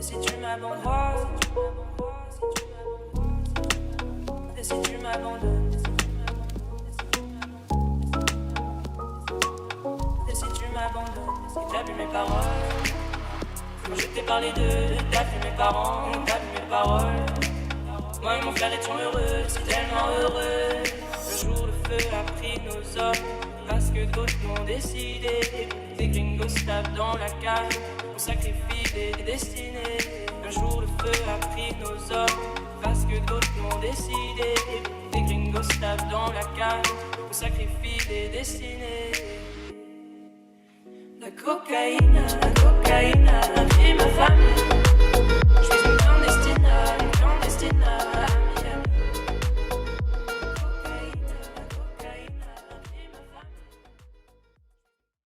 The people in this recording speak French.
si tu m'abandonnes, et si tu m'abandonnes, et si tu m'abandonnes, et que t'as vu mes paroles. Quand je t'ai parlé d'eux, t'as vu mes parents, t'as vu mes paroles. Moi et mon frère étions heureux, si tellement heureux. Le jour le feu a pris nos hommes, parce que d'autres l'ont décidé. Des gringos se tapent dans la cage, on sacrifie des destinées. Un jour le feu a pris nos hommes, parce que d'autres l'ont décidé. Des gringos se tapent dans la cage, on sacrifie des destinées. La cocaïne a pris ma famille.